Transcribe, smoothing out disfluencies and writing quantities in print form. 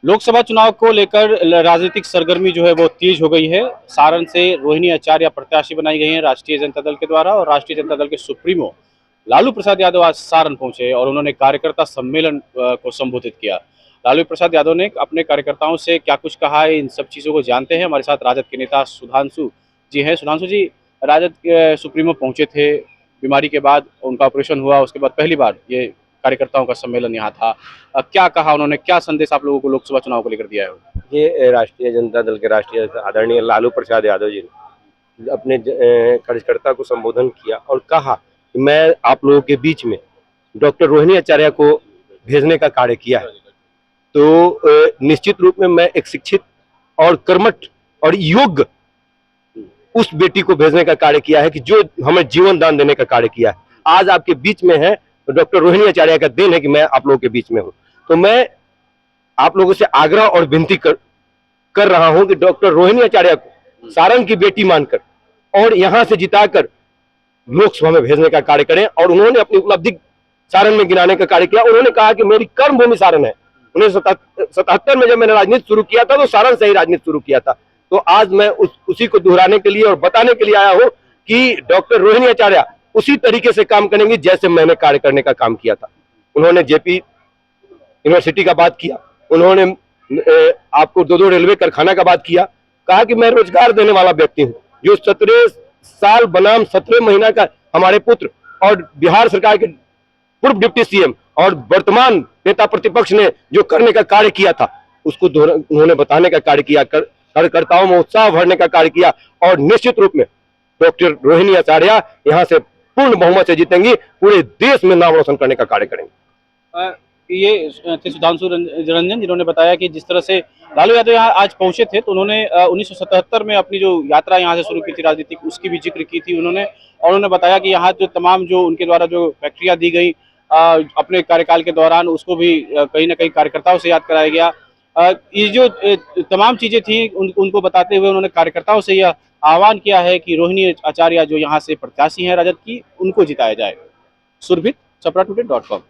लोकसभा चुनाव को लेकर राजनीतिक सरगर्मी जो है वो तेज हो गई है। सारण से रोहिणी आचार्य प्रत्याशी बनाई गई हैं राष्ट्रीय जनता दल के द्वारा और राष्ट्रीय जनता दल के सुप्रीमो लालू प्रसाद यादव आज सारण पहुंचे और उन्होंने कार्यकर्ता सम्मेलन को संबोधित किया। लालू प्रसाद यादव ने अपने कार्यकर्ताओं से क्या कुछ कहा है, इन सब चीजों को जानते हैं। हमारे साथ राजद के नेता सुधांशु जी हैं। सुधांशु जी, राजद के सुप्रीमो पहुंचे थे, बीमारी के बाद उनका ऑपरेशन हुआ, उसके बाद पहली बार ये कार्यकर्ताओं का सम्मेलन यहाँ था। क्या कहा उन्होंने, क्या संदेश आप लोगों को लोकसभा चुनाव को लेकर दिया है? ये राष्ट्रीय जनता दल के राष्ट्रीय आदरणीय लालू प्रसाद यादव जी ने अपने कार्यकर्ता को संबोधन किया और कहा कि मैं आप लोगों के बीच में डॉक्टर रोहिणी आचार्य को भेजने का कार्य किया है। तो निश्चित रूप में मैं एक शिक्षित और कर्मठ और योग्य उस बेटी को भेजने का कार्य किया है कि जो हमें जीवन दान देने का कार्य किया है। आज आपके बीच में है तो डॉक्टर रोहिणी आचार्य का देन है कि मैं आप लोगों के बीच में हूं। तो मैं आप लोगों से आग्रह और विनती कर रहा हूं कि डॉक्टर रोहिणी आचार्य को सारण की बेटी मानकर और यहां से जिताकर लोकसभा में भेजने का कार्य करें। और उन्होंने अपनी उपलब्धि सारण में गिनाने का कार्य किया। उन्होंने कहा कि मेरी कर्म भूमि सारण है। 1977 में जब मैंने राजनीति शुरू किया था तो सारण से ही राजनीति शुरू किया था। तो आज मैं उसी को दोहराने के लिए और बताने के लिए आया हूं कि डॉक्टर रोहिणी आचार्य उसी तरीके से काम करेंगे जैसे मैंने कार्य करने का काम किया था। उन्होंने जेपी यूनिवर्सिटी का बात किया, उन्होंने आपको 2 रेलवे कारखाना का बात किया, कहा कि मैं रोजगार देने वाला व्यक्ति हूं। जो 17 साल बनाम 17 महीना का हमारे पुत्र और बिहार सरकार के पूर्व डिप्टी सीएम और वर्तमान नेता प्रतिपक्ष ने जो करने का कार्य किया था उसको उन्होंने बताने का कार्य किया, कार्यकर्ताओं में उत्साह भरने का कार्य किया। और निश्चित रूप में डॉक्टर रोहिणी आचार्य यहाँ से पूर्ण बहुमत से जीतेंगी, पूरे देश में नाम रोशन करने का कार्य करेंगे। ये थे सुधांशु रंजन, जिन्होंने बताया कि जिस तरह से लालू यादव यहाँ आज पहुंचे थे तो उन्होंने 1977 में अपनी जो यात्रा यहाँ से शुरू की थी राजनीतिक, उसकी भी जिक्र की थी उन्होंने। और उन्होंने बताया कि यहाँ जो तमाम जो उनके द्वारा जो फैक्ट्रियाँ दी गई अपने कार्यकाल के दौरान, उसको भी कहीं ना कहीं कार्यकर्ताओं से याद कराया गया। ये जो तमाम चीजें थी उनको बताते हुए उन्होंने कार्यकर्ताओं से यह आह्वान किया है कि रोहिणी आचार्य जो यहाँ से प्रत्याशी हैं राजद की, उनको जिताया जाए। सुरभित, छपरा टुडे.com।